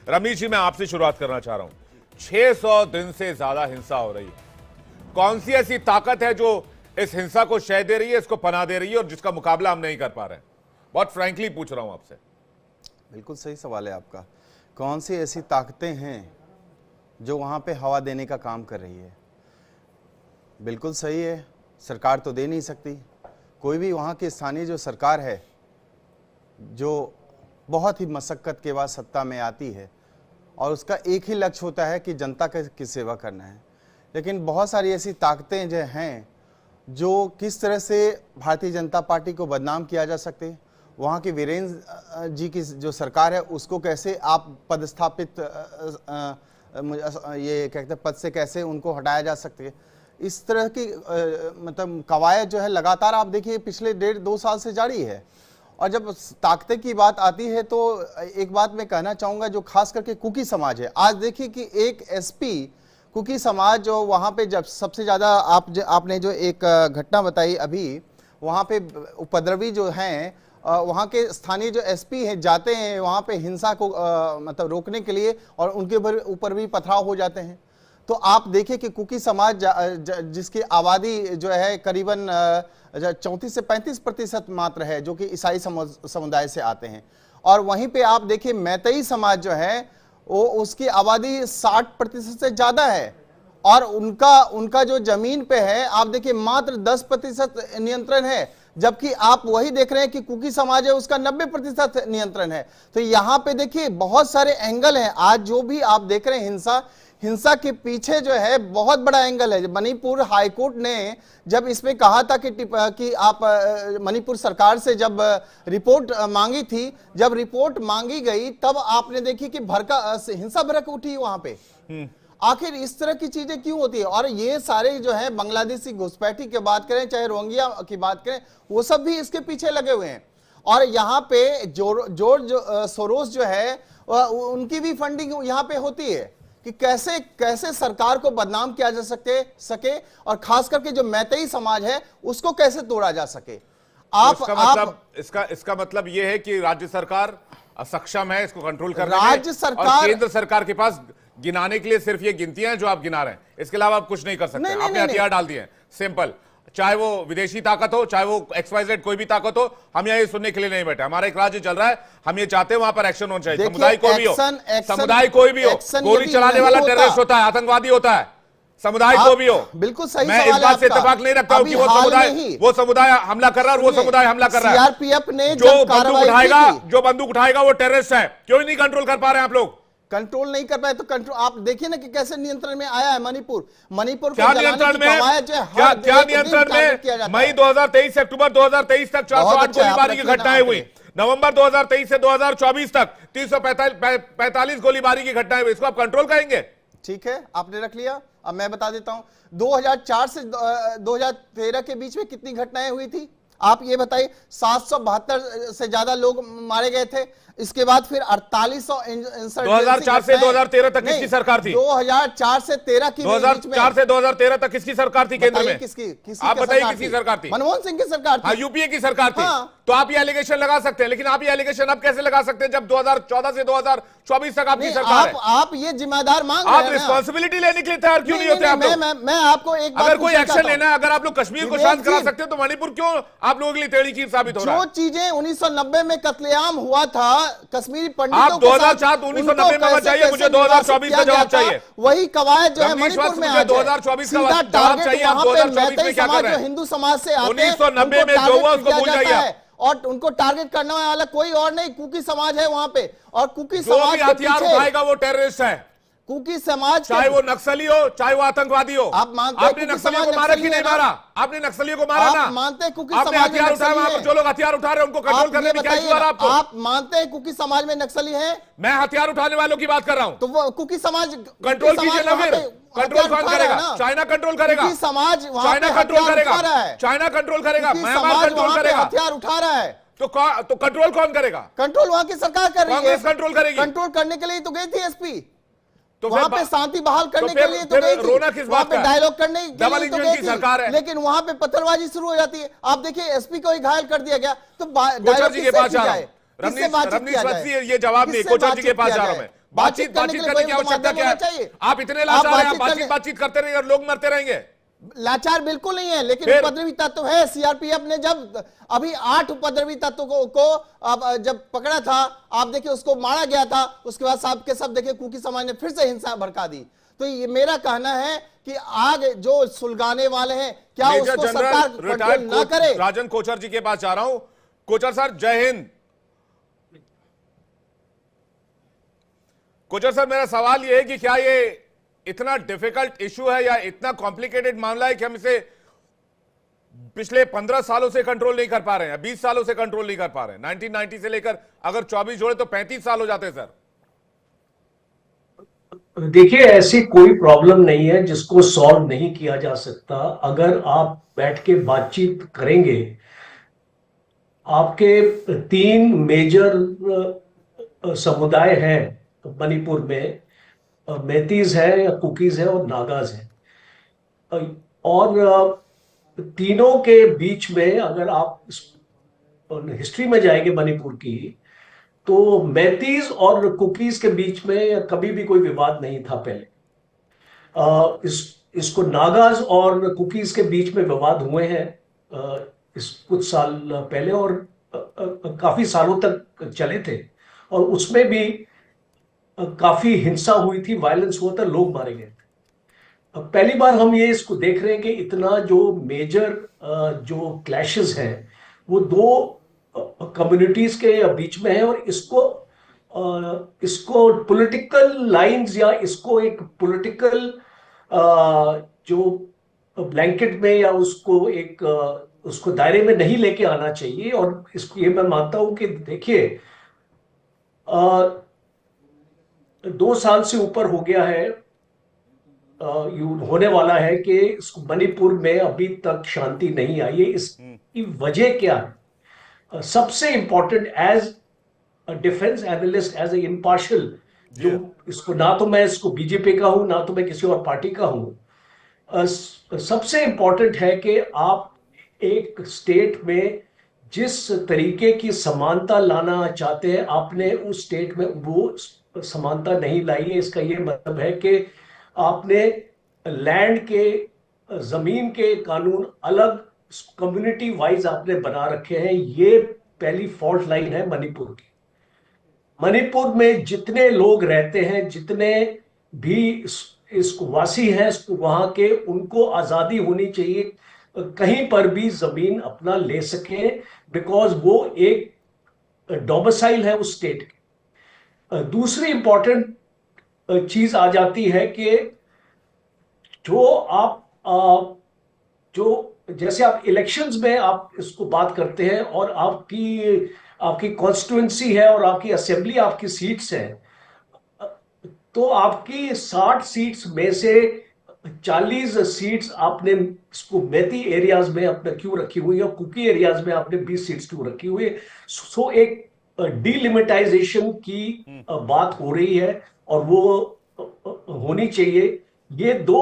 रमेश जी, मैं आपसे शुरुआत करना चाह रहा हूं। 600 दिन से ज्यादा हिंसा हो रही है। कौन सी ऐसी ताकत है जो इस हिंसा को शय दे रही है, इसको पनाह दे रही है और जिसका मुकाबला हम नहीं कर पा रहे हैं? बहुत फ्रैंकली पूछ रहा हूं आपसे। बिल्कुल सही सवाल है आपका। कौन सी ऐसी ताकतें हैं जो वहाँ पे हवा देने का काम कर रही है? बिल्कुल सही है, सरकार तो दे नहीं सकती। कोई भी वहाँ की स्थानीय जो सरकार है, जो बहुत ही मशक्क़त के बाद सत्ता में आती है और उसका एक ही लक्ष्य होता है कि जनता की सेवा करना है। लेकिन बहुत सारी ऐसी ताकतें जो हैं जो किस तरह से भारतीय जनता पार्टी को बदनाम किया जा सकते, वहाँ की वीरेंद्र जी की जो सरकार है उसको कैसे आप पदस्थापित ये कहते पद से कैसे उनको हटाया जा सकते, इस तरह की मतलब कवायद जो है लगातार आप देखिए पिछले 1.5-2 साल से जारी है। और जब ताकतें की बात आती है तो एक बात मैं कहना चाहूँगा, जो खास करके कुकी समाज है। आज देखिए कि एक एसपी कुकी समाज जो वहाँ पे जब सबसे ज़्यादा आपने जो एक घटना बताई अभी, वहाँ पे उपद्रवी जो हैं वहाँ के स्थानीय जो एसपी हैं जाते हैं वहाँ पे हिंसा को मतलब रोकने के लिए और उनके ऊपर भी पथराव हो जाते हैं। तो आप देखिए कि कुकी समाज जिसकी आबादी जो है करीबन 34 से 35% मात्र है, जो कि ईसाई समुदाय से आते हैं। और वहीं पे आप देखिए मैतेई समाज जो है वो उसकी आबादी 60% से ज़्यादा है और उनका जो जमीन पे है आप देखिए मात्र 10% नियंत्रण है, जबकि आप वही देख रहे हैं कि कुकी समाज है उसका 90% नियंत्रण है। तो यहाँ पे देखिए बहुत सारे एंगल हैं। आज जो भी आप देख रहे हैं हिंसा के पीछे जो है बहुत बड़ा एंगल है। मणिपुर हाईकोर्ट ने जब इसमें कहा था कि आप मणिपुर सरकार से जब रिपोर्ट मांगी थी, जब रिपोर्ट मांगी गई तब आपने देखी कि हिंसा भड़क उठी वहां पे। आखिर इस तरह की चीजें क्यों होती है? और ये सारे जो है बांग्लादेशी घुसपैठी की बात करें चाहे रोहिंग्या की बात करें, वो सब भी इसके पीछे लगे हुए हैं। और यहाँ पे जॉर्ज सोरोस जो है उनकी भी फंडिंग यहाँ पे होती है कि कैसे सरकार को बदनाम किया जा सके और खास करके जो मैतेई समाज है उसको कैसे तोड़ा जा सके। इसका मतलब यह है कि राज्य सरकार असक्षम है इसको कंट्रोल करने में। राज्य सरकार और केंद्र सरकार के पास गिनाने के लिए सिर्फ ये गिनतियां हैं जो आप गिना रहे हैं, इसके अलावा आप कुछ नहीं कर सकते। आपने हथियार डाल दिए, सिंपल। चाहे वो विदेशी ताकत हो, चाहे वो XYZ कोई भी ताकत हो, हम यहाँ ये सुनने के लिए नहीं बैठे। हमारा एक राज्य चल रहा है, हम ये चाहते हैं वहां पर एक्शन होना चाहिए। समुदाय कोई भी हो, समुदाय कोई भी हो, गोली चलाने वाला टेररिस्ट होता है, आतंकवादी होता है, समुदाय को भी हो। बिल्कुल सही। मैं इस बात से इत्तेफाक नहीं रखता हूं कि वो समुदाय हमला कर रहा है और वो समुदाय हमला कर रहा है। सीआरपीएफ ने जो बंदूक उठाएगा वो टेररिस्ट है। क्यों नहीं कंट्रोल कर पा रहे हैं आप लोग? कंट्रोल नहीं कर पाए तो कंट्रोल आप देखिए ना कि कैसे नियंत्रण में आया है मणिपुर क्या नियंत्रण में? क्या नियंत्रण में? मई 2023 से अक्टूबर 2023 तक 408 गोलीबारी की घटनाएं हुई। नवंबर 2023 से 2024 तक 345 गोलीबारी की घटनाएं हुई। इसको आप कंट्रोल करेंगे? ठीक है, आपने रख लिया। अब मैं बता देता हूं 2004 से 2013 के बीच में कितनी घटनाएं हुई थी आप ये बताइए। 772 से ज्यादा लोग मारे गए थे। इसके बाद फिर 4861 2004 से 2013 तक किसकी सरकार थी? 2004 से 13 की 2004 से 2013 तक किसकी सरकार थी केंद्र में? आप बताइए किसकी सरकार थी? मनमोहन सिंह की सरकार थी। हाँ, यूपीए की सरकार थी। तो आप ये एलिगेशन लगा सकते हैं, लेकिन आप ये एलिगेशन अब कैसे लगा सकते हैं जब 2014 से 2024 तक आपकी सरकार है? आप ये जिम्मेदार मांग रहे हैं। आप रिस्पॉन्सिबिलिटी लेने के लिए तैयार क्यों नहीं होते आप लोग? मैं आपको एक बात, अगर कोई एक्शन लेना है, अगर आप लोग कश्मीर को शांत करा सकते हो तो मणिपुर क्यों आप लोगों के लिए टेढ़ी खीर साबित हो रहा है? जो चीजें 1990 में कत्लेआम हुआ था कश्मीरी पंडितों आप 1990 में मत जाइए, मुझे 2024 का जवाब चाहिए। वही कवायद जो है मणिपुर में आ 2024 का जवाब चाहिए। आप 2024 में क्या कर रहे हैं? हिंदू समाज से आते हैं, 1990 में जो हुआ उसको भूल जाइए और उनको टारगेट करने वाला कोई और नहीं, कुकी समाज है वहां पे। और कुकी समाज जो भी हथियार उठाएगा वो टेररिस्ट है। कुकी समाज चाहे वो नक्सली हो चाहे वो आतंकवादी हो। आप मानते आपने नक्सलियों को मारा कि नहीं मारा? आपने नक्सलियों को मारा ना? मानते हैं कुकी आपने हथियार उठाया? वहां पर जो लोग हथियार उठा रहे हैं उनको कंट्रोल करने में क्या इश्यू आ रहा है आपको? आप मानते हैं कुकी समाज में नक्सली है? मैं हथियार उठाने वालों की बात कर रहा हूं। तो वो कुकी समाज कंट्रोल कीजिए ना। फिर कंट्रोल कौन करेगा? चाइना कंट्रोल करेगा। समाज चाइना कंट्रोल करेगा। चाइना कंट्रोल करेगा। म्यांमार कंट्रोल करेगा। हथियार उठा रहा है तो कंट्रोल कौन करेगा? कंट्रोल वहां की सरकार कर रही है। कांग्रेस कंट्रोल करेगी। कंट्रोल करने के लिए तो गई थी एसपी, तो वहां पे शांति बहाल करने के लिए तो गई थी, रोना किस बात का? डायलॉग करने के लिए तो गई थी, सरकार है। लेकिन वहां पे पत्थरबाजी शुरू हो जाती है। आप देखिए एसपी को ही घायल कर दिया गया। तो कोचर जी के पास जा रहा हूं। रमनीश ये जवाब नहीं, कोचर जी के पास जा रहा हूं मैं। बातचीत करने बातचीत के लिए करने की कोई आवश्यकता माध्यम क्या होना है? चाहिए। आप इतने आप लाचार हैं, आप बातचीत बातचीत करने बातचीत करते रहेंगे और लोग मरते रहेंगे। लाचार बिल्कुल नहीं है, लेकिन फिर उपद्रवी तत्व है। सीआरपीएफ ने जब अभी 8 उपद्रवी तत्व को अब जब पकड़ा था, आप देखिए उसको मारा गया था, उसके बाद सब के सब देखिए कुकी समाज ने फिर से हिंसा भड़का दी। तो ये मेरा कहना है कि आग जो सुलगाने वाले हैं, क्या मेजर उसको सरकार जनरल कंट्रोल रिटायर्ड ना करे? राजन कोचर जी के पास जा रहा हूं। कोचर सर, जय हिंद। कोचर सर, मेरा सवाल यह है कि क्या ये इतना डिफिकल्ट इशू है या इतना कॉम्प्लिकेटेड मामला है कि हम इसे पिछले 15 सालों से कंट्रोल नहीं कर पा रहे हैं, 20 सालों से कंट्रोल नहीं कर पा रहे हैं? 1990 से लेकर अगर 24 जोड़े तो 35 साल हो जाते हैं सर। देखिए, ऐसी कोई प्रॉब्लम नहीं है जिसको सॉल्व नहीं किया जा सकता। अगर आप बैठ के बातचीत करेंगे। आपके 3 मेजर समुदाय हैं मणिपुर में। मैतीज है या कुकीज है और नागाज है। और तीनों के बीच में अगर आप हिस्ट्री में जाएंगे मणिपुर की, तो मैतीज और कुकीज के बीच में कभी भी कोई विवाद नहीं था पहले। इसको नागाज और कुकीज के बीच में विवाद हुए हैं इस कुछ साल पहले, और काफी सालों तक चले थे। और उसमें भी काफी हिंसा हुई थी, वायलेंस हुआ था, लोग मारे गए थे। अब पहली बार हम ये इसको देख रहे हैं कि इतना जो मेजर जो क्लैशेस हैं वो 2 कम्युनिटीज के बीच में है। और इसको पॉलिटिकल लाइंस या इसको एक पॉलिटिकल जो ब्लैंकेट में या उसको दायरे में नहीं लेके आना चाहिए। और इसको ये मैं मानता हूं कि देखिए, 2 साल से ऊपर हो गया है, होने वाला है कि मणिपुर में अभी तक शांति नहीं आई है। इसकी वजह क्या है? सबसे important, as defence analyst, as a impartial, जो इसको ना तो मैं इसको बीजेपी का हूं ना तो मैं किसी और पार्टी का हूं, सबसे इंपॉर्टेंट है कि आप एक स्टेट में जिस तरीके की समानता लाना चाहते हैं, आपने उस स्टेट में वो समानता नहीं लाई है। इसका ये मतलब है कि आपने लैंड के, जमीन के कानून अलग कम्युनिटी वाइज आपने बना रखे हैं। ये पहली फॉल्ट लाइन है मणिपुर की। मणिपुर में जितने लोग रहते हैं, जितने भी इसको वासी हैं वहां के, उनको आजादी होनी चाहिए, कहीं पर भी जमीन अपना ले सके, बिकॉज वो एक डोमिसाइल है उस स्टेट की। दूसरी इंपॉर्टेंट चीज आ जाती है कि जो आप जो जैसे आप इलेक्शंस में आप इसको बात करते हैं, और आपकी कॉन्स्टिट्यूएंसी है और आपकी असेंबली, आपकी सीट्स हैं, तो आपकी 60 सीट्स में से 40 सीट्स आपने इसको मैती एरियाज में अपने क्यों रखी हुई है, और कुकी एरियाज में आपने 20 सीट्स क्यों रखी हुई है? सो एक डीलिमिटाइजेशन की बात हो रही है, और वो होनी चाहिए। ये 2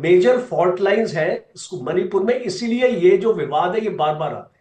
मेजर फॉल्ट लाइंस हैं मणिपुर में, इसीलिए ये जो विवाद है ये बार बार आता है।